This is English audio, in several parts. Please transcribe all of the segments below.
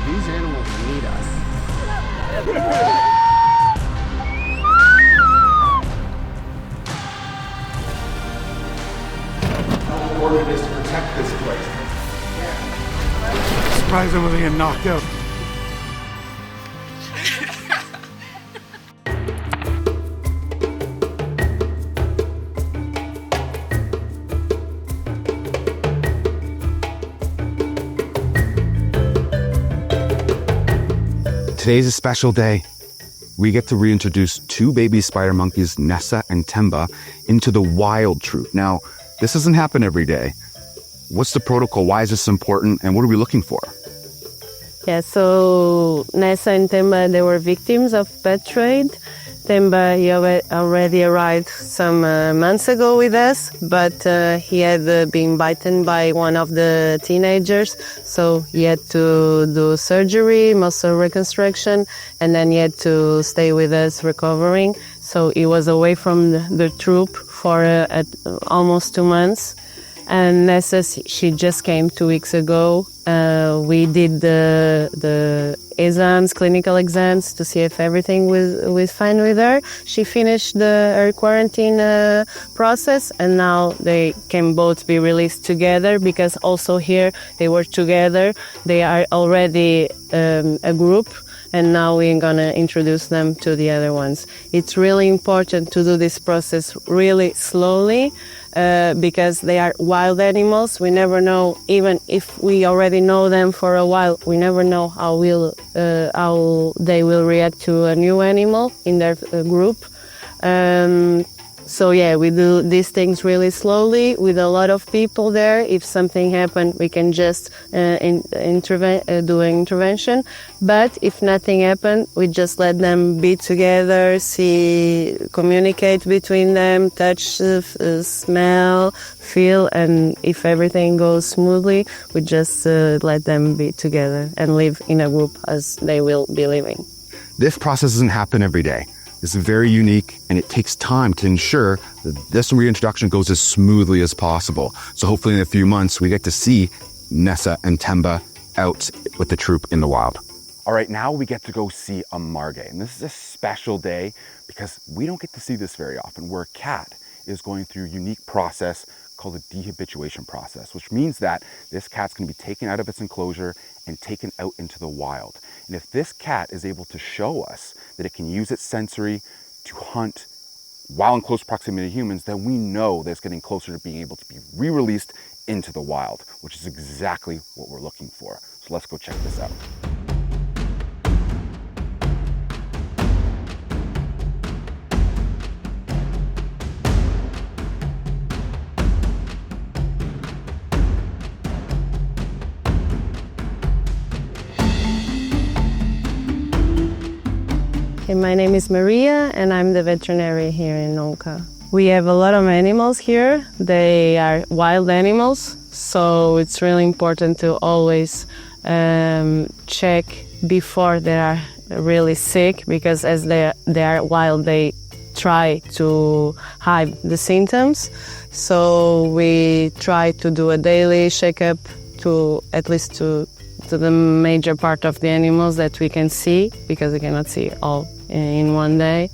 These animals need us. How important it is to protect this place. Surprised I wasn't getting knocked out. Today's a special day. We get to reintroduce two baby spider monkeys, Nessa and Temba, into the wild troop. Now, this doesn't happen every day. What's the protocol? Why is this important? And what are we looking for? Yeah, so Nessa and Temba, they were victims of pet trade. Temba, he already arrived some months ago with us, but he had been bitten by one of the teenagers, so he had to do surgery, muscle reconstruction, and then he had to stay with us recovering. So he was away from the troop for almost 2 months. And Nessa, she just came 2 weeks ago. We did the exams, clinical exams, to see if everything was fine with her. She finished her quarantine process, and now they can both be released together, because also here they were together. They are already a group, and now we're gonna introduce them to the other ones. It's really important to do this process really slowly, because they are wild animals. We never know, even if we already know them for a while, we never know how they will react to a new animal in their group. So yeah, we do these things really slowly with a lot of people there. If something happened, we can just do an intervention. But if nothing happened, we just let them be together, communicate between them, touch, smell, feel, and if everything goes smoothly, we just let them be together and live in a group as they will be living. This process doesn't happen every day. It's very unique, and it takes time to ensure that this reintroduction goes as smoothly as possible. So hopefully in a few months, we get to see Nessa and Temba out with the troop in the wild. All right, now we get to go see a Margay. And this is a special day because we don't get to see this very often, where a cat is going through a unique process called a dehabituation process, which means that this cat's going to be taken out of its enclosure and taken out into the wild. And if this cat is able to show us that it can use its sensory to hunt while in close proximity to humans, then we know that it's getting closer to being able to be re-released into the wild, which is exactly what we're looking for. So let's go check this out. My name is Maria, and I'm the veterinarian here in Onça. We have a lot of animals here. They are wild animals, so it's really important to always check before they are really sick, because as they are wild, they try to hide the symptoms. So we try to do a daily checkup to at least to the major part of the animals that we can see, because we cannot see all in one day.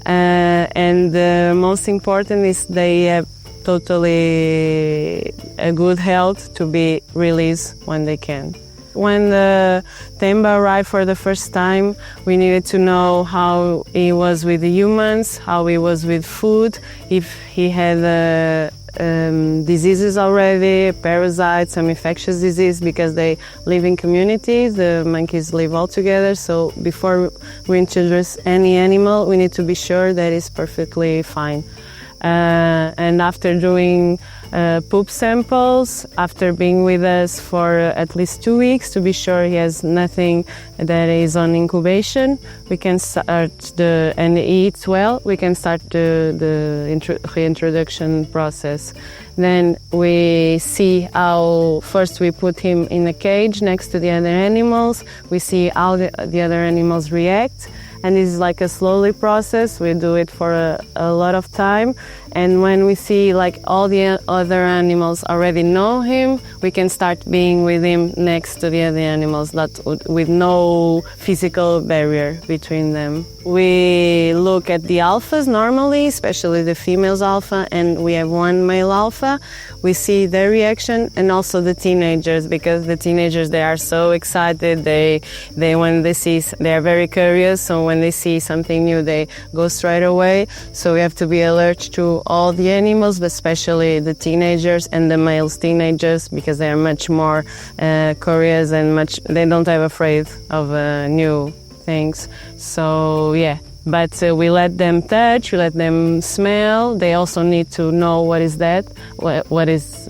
And the most important is they have totally a good health to be released when they can. When the Temba arrived for the first time, we needed to know how he was with the humans, how he was with food, if he had diseases already, parasites, some infectious disease, because they live in communities, the monkeys live all together. So before we introduce any animal, we need to be sure that it's perfectly fine. And after doing poop samples, after being with us for at least 2 weeks to be sure he has nothing that is on incubation, we can start and he eats well, we can start the reintroduction process. Then we see how, first we put him in a cage next to the other animals, we see how the other animals react. and it's like a slowly process. We do it for a lot of time, and when we see like all the other animals already know him, we can start being with him next to the other animals, that with no physical barrier between them. We look at the alphas normally, especially the females alpha, and we have one male alpha. We see their reaction, and also the teenagers, because the teenagers, they are so excited. They when they see, they are very curious. So when they see something new, they go straight away. So we have to be alert to all the animals, but especially the teenagers and the males teenagers, because they are much more curious and they don't have afraid of new things. So yeah, but we let them touch, we let them smell. They also need to know what is that, what is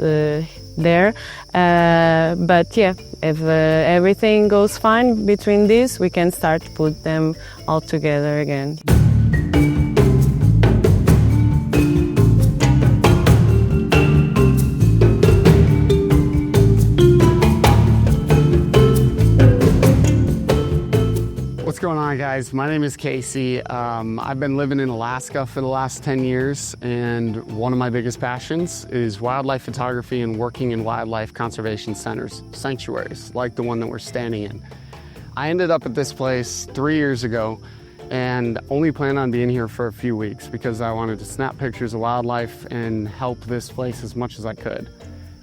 there. But yeah, if everything goes fine between these, we can start to put them all together again. What's going on, guys? My name is Casey. I've been living in Alaska for the last 10 years, and one of my biggest passions is wildlife photography and working in wildlife conservation centers, sanctuaries, like the one that we're standing in. I ended up at this place 3 years ago and only planned on being here for a few weeks because I wanted to snap pictures of wildlife and help this place as much as I could.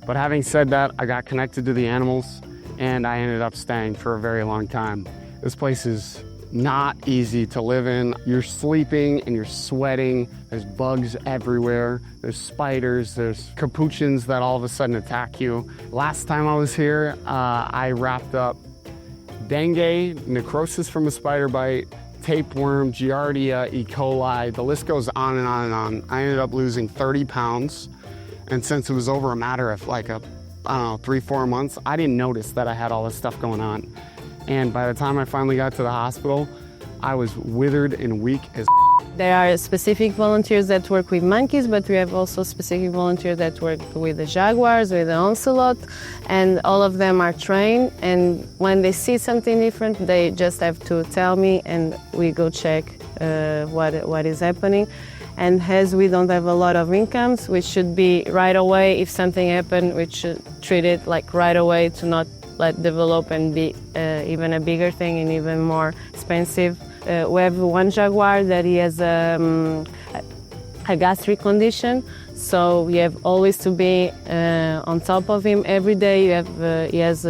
But having said that, I got connected to the animals and I ended up staying for a very long time. This place is not easy to live in. You're sleeping and you're sweating. There's bugs everywhere. There's spiders. There's capuchins that all of a sudden attack you. Last time I was here, I wrapped up dengue, necrosis from a spider bite, tapeworm, giardia, E. coli. The list goes on and on and on. I ended up losing 30 pounds. And since it was over a matter of like 3-4 months, I didn't notice that I had all this stuff going on. And by the time I finally got to the hospital, I was withered and weak as. There are specific volunteers that work with monkeys, but we have also specific volunteers that work with the jaguars, with the ocelot, and all of them are trained. And when they see something different, they just have to tell me, and we go check what is happening. And as we don't have a lot of incomes, we should be right away. If something happened, we should treat it like right away to not let develop and be even a bigger thing and even more expensive. We have one jaguar that he has a gastric condition, so we have always to be on top of him every day. He has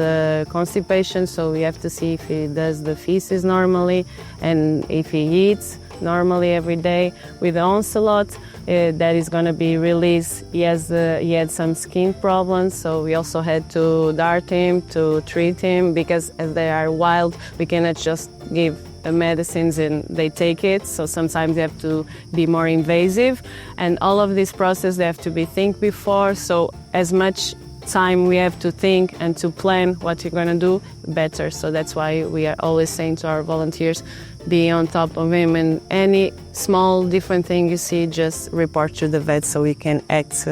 constipation, so we have to see if he does the feces normally and if he eats normally every day. With the ocelot, that is going to be released. He had some skin problems, so we also had to dart him to treat him, because as they are wild, we cannot just give medicines and they take it. So sometimes they have to be more invasive, and all of this process they have to be think before. So as much time we have to think and to plan what you're going to do, better. So that's why we are always saying to our volunteers, be on top of him, and any small different thing you see, just report to the vet so we can act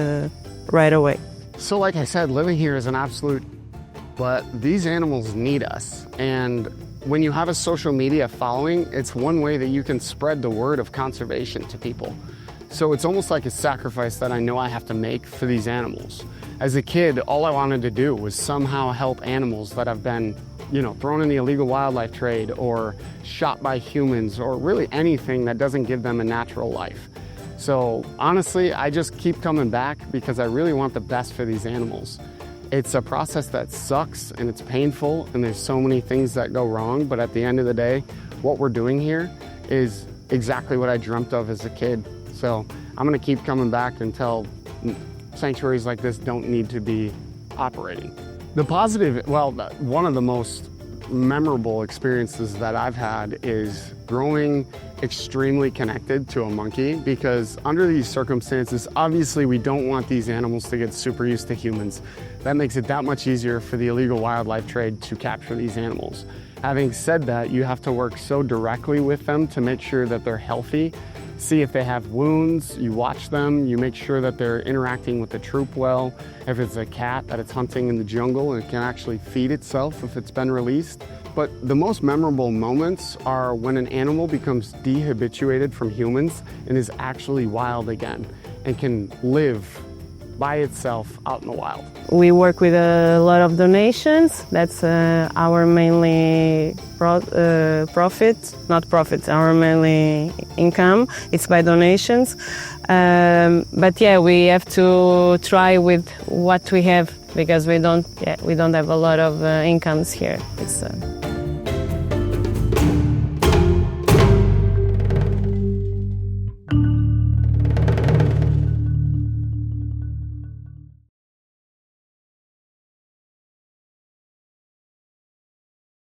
right away. So like I said, living here is an absolute, but these animals need us. And when you have a social media following, it's one way that you can spread the word of conservation to people. So it's almost like a sacrifice that I know I have to make for these animals. As a kid, all I wanted to do was somehow help animals that have been, thrown in the illegal wildlife trade or shot by humans, or really anything that doesn't give them a natural life. So honestly, I just keep coming back because I really want the best for these animals. It's a process that sucks and it's painful and there's so many things that go wrong, but at the end of the day, what we're doing here is exactly what I dreamt of as a kid. So I'm gonna keep coming back until sanctuaries like this don't need to be operating. The positive, one of the most memorable experiences that I've had is growing extremely connected to a monkey, because under these circumstances, obviously we don't want these animals to get super used to humans. That makes it that much easier for the illegal wildlife trade to capture these animals. Having said that, you have to work so directly with them to make sure that they're healthy. see if they have wounds, you watch them, you make sure that they're interacting with the troop well. If it's a cat, that it's hunting in the jungle and it can actually feed itself if it's been released. But the most memorable moments are when an animal becomes dehabituated from humans and is actually wild again and can live by itself out in the wild. We work with a lot of donations. That's our mainly our mainly income. It's by donations. But yeah, we have to try with what we have because we don't have a lot of incomes here.